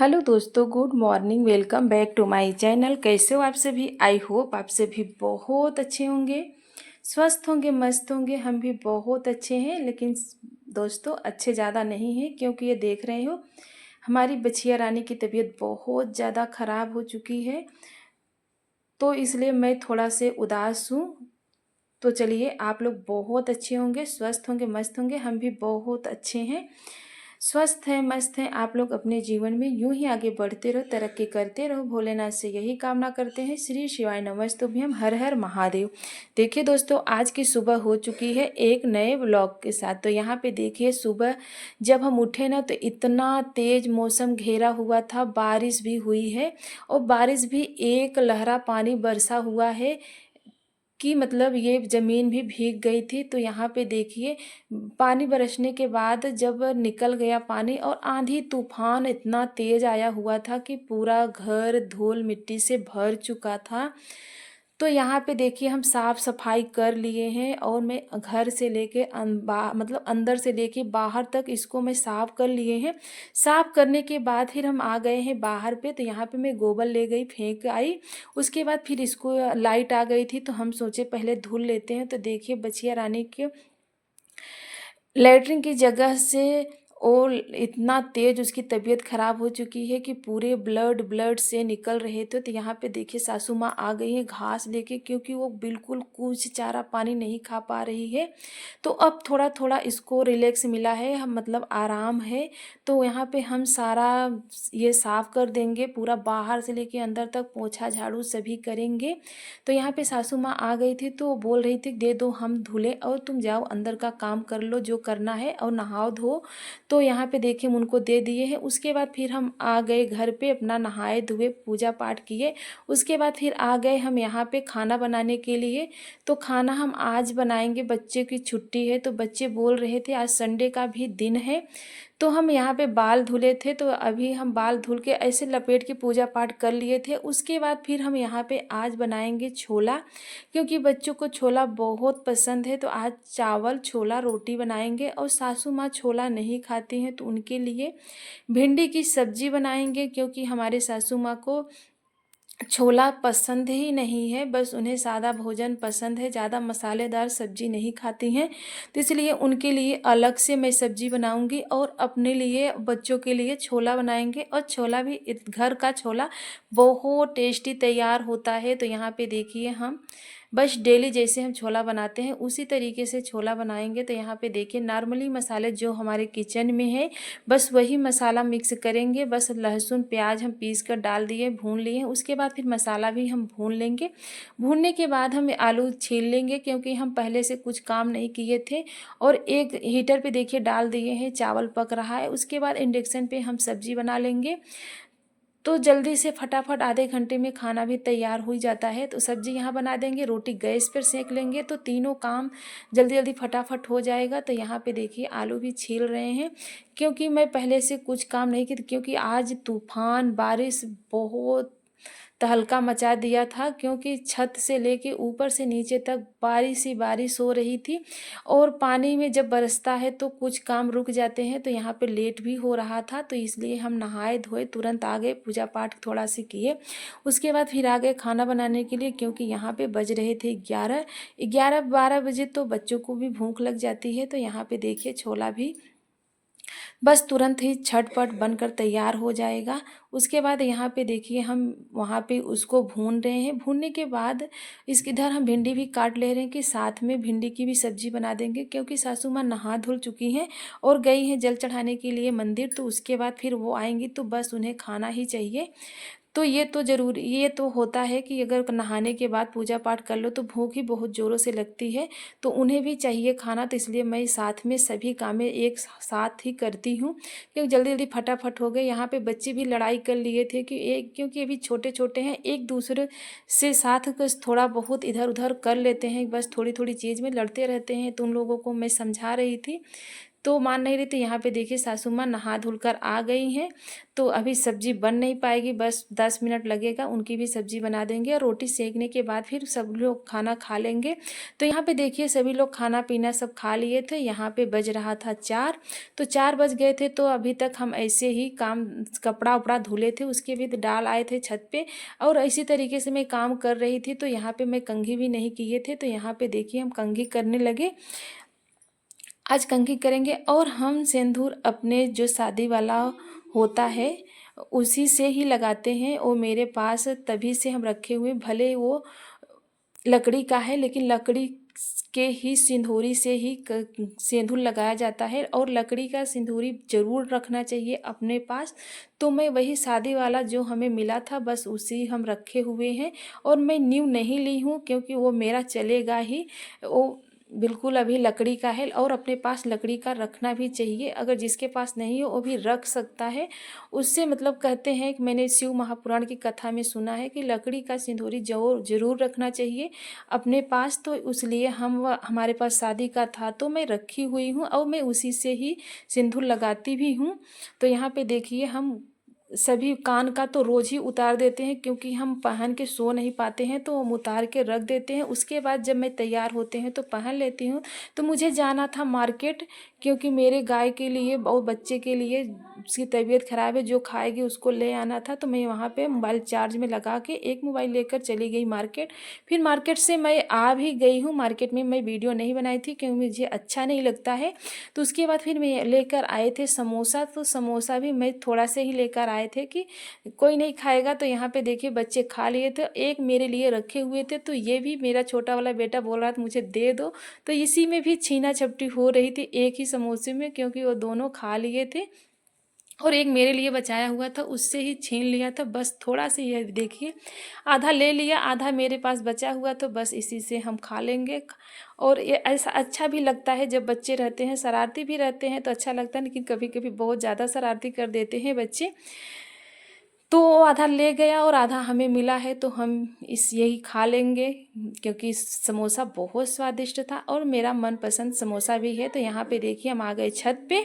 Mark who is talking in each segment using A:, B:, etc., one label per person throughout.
A: Hello दोस्तों, good morning. Welcome back to my channel. कैसे हो आप सभी? आई होप आप सभी बहुत अच्छे होंगे, स्वस्थ होंगे, मस्त होंगे। हम भी बहुत अच्छे हैं, लेकिन दोस्तों अच्छे ज़्यादा नहीं हैं, क्योंकि ये देख रहे हो हमारी बछिया रानी की तबीयत बहुत ज़्यादा ख़राब हो चुकी है। तो इसलिए मैं थोड़ा से उदास हूँ। तो चलिए, आप लोग बहुत अच्छे होंगे, स्वस्थ होंगे, मस्त होंगे। हम भी बहुत अच्छे हैं, स्वस्थ हैं, मस्त हैं। आप लोग अपने जीवन में यूं ही आगे बढ़ते रहो, तरक्की करते रहो। भोलेनाथ से यही कामना करते हैं। श्री शिवाय नमस्तुभ्यम, हर हर महादेव। देखिए दोस्तों, आज की सुबह हो चुकी है एक नए व्लॉग के साथ। तो यहाँ पे देखिए, सुबह जब हम उठे ना तो इतना तेज मौसम घेरा हुआ था, बारिश भी हुई है। और बारिश भी एक लहरा पानी बरसा हुआ है कि मतलब ये ज़मीन भी भीग गई थी। तो यहाँ पे देखिए, पानी बरसने के बाद जब निकल गया पानी, और आंधी तूफान इतना तेज़ आया हुआ था कि पूरा घर धूल मिट्टी से भर चुका था। तो यहाँ पे देखिए, हम साफ़ सफाई कर लिए हैं, और मैं घर से लेके मतलब अंदर से लेके बाहर तक इसको मैं साफ़ कर लिए हैं। साफ़ करने के बाद फिर हम आ गए हैं बाहर पे। तो यहाँ पे मैं गोबर ले गई, फेंक आई। उसके बाद फिर इसको लाइट आ गई थी, तो हम सोचे पहले धुल लेते हैं। तो देखिए, बछिया रानी के लैट्रिन की जगह से और इतना तेज़ उसकी तबीयत ख़राब हो चुकी है कि पूरे ब्लड ब्लड से निकल रहे थे। तो यहाँ पे देखिए, सासू माँ आ गई हैं घास लेके, क्योंकि वो बिल्कुल कुछ चारा पानी नहीं खा पा रही है। तो अब थोड़ा थोड़ा इसको रिलैक्स मिला है, हम मतलब आराम है। तो यहाँ पे हम सारा ये साफ़ कर देंगे, पूरा बाहर से लेके अंदर तक पोछा झाड़ू सभी करेंगे। तो यहाँ पे सासू माँ आ गई थी, तो बोल रही थी दे दो हम धुले, और तुम जाओ अंदर का काम कर लो जो करना है, और नहाओ धो। तो यहाँ पे देखिए, हम उनको दे दिए हैं। उसके बाद फिर हम आ गए घर पे, अपना नहाए धुए, पूजा पाठ किए। उसके बाद फिर आ गए हम यहाँ पे खाना बनाने के लिए। तो खाना हम आज बनाएंगे, बच्चे की छुट्टी है तो बच्चे बोल रहे थे आज संडे का भी दिन है। तो हम यहाँ पे बाल धुले थे, तो अभी हम बाल धुल के ऐसे लपेट के पूजा पाठ कर लिए थे। उसके बाद फिर हम यहाँ पे आज बनाएंगे छोला, क्योंकि बच्चों को छोला बहुत पसंद है। तो आज चावल छोला रोटी बनाएंगे, और सासू माँ छोला नहीं खाती हैं, तो उनके लिए भिंडी की सब्जी बनाएंगे, क्योंकि हमारे सासू माँ को छोला पसंद ही नहीं है, बस उन्हें सादा भोजन पसंद है, ज़्यादा मसालेदार सब्जी नहीं खाती हैं। तो इसलिए उनके लिए अलग से मैं सब्जी बनाऊंगी, और अपने लिए बच्चों के लिए छोला बनाएंगे। और छोला भी घर का छोला बहुत टेस्टी तैयार होता है। तो यहाँ पे देखिए, हम बस डेली जैसे हम छोला बनाते हैं उसी तरीके से छोला बनाएंगे। तो यहाँ पे देखिए, नॉर्मली मसाले जो हमारे किचन में है बस वही मसाला मिक्स करेंगे। बस लहसुन प्याज हम पीस कर डाल दिए, भून लिए। उसके बाद फिर मसाला भी हम भून लेंगे। भूनने के बाद हम आलू छील लेंगे, क्योंकि हम पहले से कुछ काम नहीं किए थे। और एक हीटर पे देखिए डाल दिए हैं, चावल पक रहा है। उसके बाद इंडक्शन पे हम सब्जी बना लेंगे। तो जल्दी से फटाफट आधे घंटे में खाना भी तैयार हो ही जाता है। तो सब्जी यहाँ बना देंगे, रोटी गैस पर सेक लेंगे, तो तीनों काम जल्दी जल्दी फटाफट हो जाएगा। तो यहाँ पे देखिए, आलू भी छील रहे हैं, क्योंकि मैं पहले से कुछ काम नहीं की, क्योंकि आज तूफान बारिश बहुत तहलका मचा दिया था। क्योंकि छत से लेके ऊपर से नीचे तक बारिश ही बारिश हो रही थी, और पानी में जब बरसता है तो कुछ काम रुक जाते हैं। तो यहाँ पे लेट भी हो रहा था, तो इसलिए हम नहाए धोए तुरंत आ गए, पूजा पाठ थोड़ा सी किए। उसके बाद फिर आ गए खाना बनाने के लिए, क्योंकि यहाँ पे बज रहे थे 11-12 बजे। तो बच्चों को भी भूख लग जाती है। तो यहाँ पे देखिए, छोला भी बस तुरंत ही झटपट बनकर तैयार हो जाएगा। उसके बाद यहाँ पे देखिए, हम वहाँ पे उसको भून रहे हैं। भूनने के बाद इसके इधर हम भिंडी भी काट ले रहे हैं, कि साथ में भिंडी की भी सब्जी बना देंगे। क्योंकि सासू माँ नहा धुल चुकी हैं और गई हैं जल चढ़ाने के लिए मंदिर। तो उसके बाद फिर वो आएंगी, तो बस उन्हें खाना ही चाहिए। तो ये तो होता है कि अगर नहाने के बाद पूजा पाठ कर लो तो भूख ही बहुत ज़ोरों से लगती है, तो उन्हें भी चाहिए खाना। तो इसलिए मैं साथ में सभी कामें एक साथ ही करती हूँ, क्योंकि जल्दी जल्दी फटाफट हो गए। यहाँ पे बच्चे भी लड़ाई कर लिए थे कि क्योंकि अभी छोटे छोटे हैं, एक दूसरे से साथ बस थोड़ा बहुत इधर उधर कर लेते हैं, बस थोड़ी थोड़ी चीज़ में लड़ते रहते हैं। तो उन लोगों को मैं समझा रही थी। तो मान नहीं रही थी। यहाँ पे देखिए सासू माँ नहा धुल कर आ गई हैं। तो अभी सब्जी बन नहीं पाएगी, बस 10 मिनट लगेगा, उनकी भी सब्जी बना देंगे और रोटी सेकने के बाद फिर सब लोग खाना खा लेंगे। तो यहाँ पे देखिए सभी लोग खाना पीना सब खा लिए थे। यहाँ पे बज रहा था 4, तो 4 बज गए थे। तो अभी तक हम ऐसे ही काम, कपड़ा उपड़ा धुले थे, उसके भी डाल आए थे छत पे और इसी तरीके से मैं काम कर रही थी। तो यहाँ पे मैं कंघी भी नहीं किए थे, तो यहाँ पे देखिए हम कंघी करने लगे। आज कंघी करेंगे और हम सिंदूर अपने जो शादी वाला होता है उसी से ही लगाते हैं। वो मेरे पास तभी से हम रखे हुए, भले वो लकड़ी का है लेकिन लकड़ी के ही सिंदूरी से ही सिंदूर लगाया जाता है और लकड़ी का सिंदूरी ज़रूर रखना चाहिए अपने पास। तो मैं वही शादी वाला जो हमें मिला था बस उसी हम रखे हुए हैं और मैं न्यू नहीं ली हूँ क्योंकि वो मेरा चलेगा ही। वो बिल्कुल अभी लकड़ी का है और अपने पास लकड़ी का रखना भी चाहिए। अगर जिसके पास नहीं हो वो भी रख सकता है। उससे मतलब कहते हैं कि मैंने शिव महापुराण की कथा में सुना है कि लकड़ी का सिंदूरी ज़रूर रखना चाहिए अपने पास। तो इसलिए हमारे पास शादी का था तो मैं रखी हुई हूँ और मैं उसी से ही सिंदूर लगाती भी हूँ। तो यहाँ पे देखिए हम सभी कान का तो रोज़ ही उतार देते हैं क्योंकि हम पहन के सो नहीं पाते हैं, तो हम उतार के रख देते हैं। उसके बाद जब मैं तैयार होते हैं तो पहन लेती हूँ। तो मुझे जाना था मार्केट क्योंकि मेरे गाय के लिए और बच्चे के लिए, उसकी तबीयत ख़राब है, जो खाएगी उसको ले आना था। तो मैं वहाँ पे मोबाइल चार्ज में लगा के एक मोबाइल लेकर चली गई मार्केट। फिर मार्केट से मैं आ भी गई हूँ। मार्केट में मैं वीडियो नहीं बनाई थी क्योंकि मुझे अच्छा नहीं लगता है। तो उसके बाद फिर मैं लेकर आए थे समोसा, तो समोसा भी मैं थोड़ा से ही लेकर आए थे कि कोई नहीं खाएगा। तो यहाँ पे देखिए बच्चे खा लिए थे, एक मेरे लिए रखे हुए थे। तो ये भी मेरा छोटा वाला बेटा बोल रहा था मुझे दे दो, तो इसी में भी छीना झपटी हो रही थी एक ही समोसे में क्योंकि वो दोनों खा लिए थे और एक मेरे लिए बचाया हुआ था उससे ही छीन लिया था। बस थोड़ा सा ये देखिए आधा ले लिया, आधा मेरे पास बचा हुआ, तो बस इसी से हम खा लेंगे। और ये ऐसा अच्छा भी लगता है जब बच्चे रहते हैं, शरारती भी रहते हैं तो अच्छा लगता है, लेकिन कभी कभी बहुत ज़्यादा शरारती कर देते हैं बच्चे। तो वो आधा ले गया और आधा हमें मिला है तो हम यही खा लेंगे क्योंकि समोसा बहुत स्वादिष्ट था और मेरा मनपसंद समोसा भी है। तो यहाँ पे देखिए हम आ गए छत पे।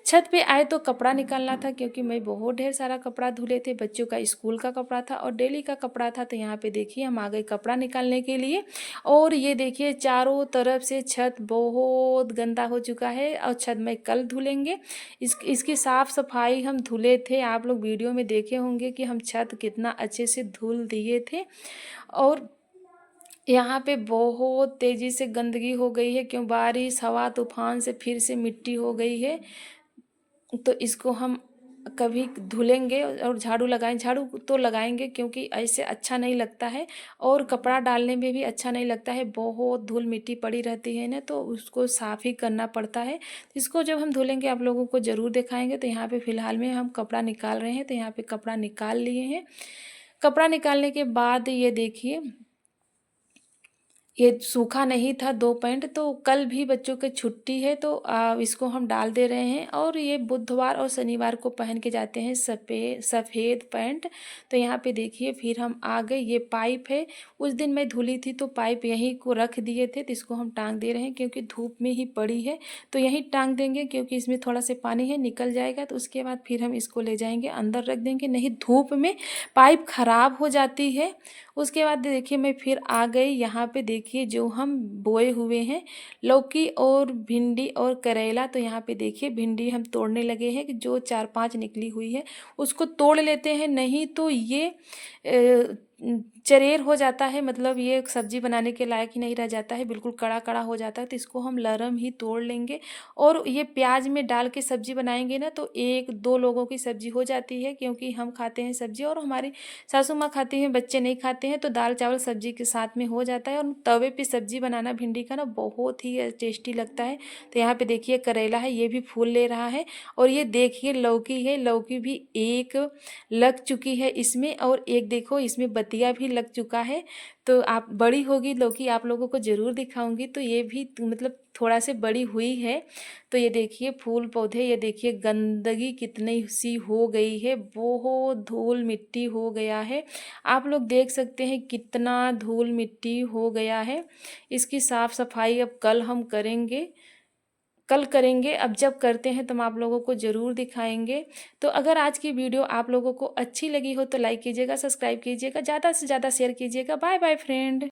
A: छत पे आए तो कपड़ा निकालना था क्योंकि मैं बहुत ढेर सारा कपड़ा धुले थे, बच्चों का स्कूल का कपड़ा था और डेली का कपड़ा था। तो यहाँ पे देखिए हम आ गए कपड़ा निकालने के लिए और ये देखिए चारों तरफ से छत बहुत गंदा हो चुका है और छत में कल धुलेंगे। इसकी साफ़ सफाई हम धुले थे, आप लोग वीडियो में देखे होंगे कि हम छत कितना अच्छे से धुल दिए थे। और यहाँ पे बहुत तेज़ी से गंदगी हो गई है क्यों बारिश हवा तूफान से फिर से मिट्टी हो गई है। तो इसको हम कभी धुलेंगे और झाड़ू लगाएं, झाड़ू तो लगाएंगे क्योंकि ऐसे अच्छा नहीं लगता है और कपड़ा डालने में भी अच्छा नहीं लगता है। बहुत धूल मिट्टी पड़ी रहती है ना, तो उसको साफ़ ही करना पड़ता है। इसको जब हम धुलेंगे आप लोगों को ज़रूर दिखाएंगे। तो यहाँ पे फ़िलहाल में हम कपड़ा निकाल रहे हैं, तो यहाँ पे कपड़ा निकाल लिए हैं। कपड़ा निकालने के बाद ये देखिए ये सूखा नहीं था 2 पैंट, तो कल भी बच्चों की छुट्टी है तो इसको हम डाल दे रहे हैं और ये बुधवार और शनिवार को पहन के जाते हैं सफ़ेद पैंट। तो यहाँ पे देखिए फिर हम आ गए, ये पाइप है, उस दिन मैं धुली थी तो पाइप यहीं को रख दिए थे, तो इसको हम टांग दे रहे हैं क्योंकि धूप में ही पड़ी है। तो यहीं टांग देंगे क्योंकि इसमें थोड़ा सा पानी है, निकल जाएगा तो उसके बाद फिर हम इसको ले जाएंगे अंदर रख देंगे, नहीं धूप में पाइप ख़राब हो जाती है। उसके बाद देखिए मैं फिर आ गई यहाँ पे, देखिए जो हम बोए हुए हैं लौकी और भिंडी और करेला। तो यहाँ पे देखिए भिंडी हम तोड़ने लगे हैं कि जो 4-5 निकली हुई है उसको तोड़ लेते हैं, नहीं तो ये चरेर हो जाता है, मतलब ये सब्जी बनाने के लायक ही नहीं रह जाता है, बिल्कुल कड़ा कड़ा हो जाता है। तो इसको हम लरम ही तोड़ लेंगे और ये प्याज में डाल के सब्जी बनाएंगे ना तो 1-2 लोगों की सब्जी हो जाती है क्योंकि हम खाते हैं सब्जी और हमारी सासू माँ खाती हैं, बच्चे नहीं खाते हैं, तो दाल चावल सब्जी के साथ में हो जाता है। और तवे पे सब्जी बनाना भिंडी का ना बहुत ही टेस्टी लगता है। तो यहाँ पे देखिए करेला है, ये भी फूल ले रहा है और ये देखिए लौकी है, लौकी भी एक लग चुकी है इसमें और एक देखो इसमें बतिया भी लग चुका है। तो आप बड़ी होगी लौकी आप लोगों को ज़रूर दिखाऊंगी। तो ये भी मतलब थोड़ा से बड़ी हुई है। तो ये देखिए फूल पौधे, ये देखिए गंदगी कितनी सी हो गई है, बहुत धूल मिट्टी हो गया है। आप लोग देख सकते हैं कितना धूल मिट्टी हो गया है। इसकी साफ़ सफाई अब कल हम करेंगे। कल करेंगे। अब जब करते हैं तो हम आप लोगों को ज़रूर दिखाएंगे। तो अगर आज की वीडियो आप लोगों को अच्छी लगी हो तो लाइक कीजिएगा, सब्सक्राइब कीजिएगा, ज़्यादा से ज़्यादा शेयर कीजिएगा। Bye bye friend.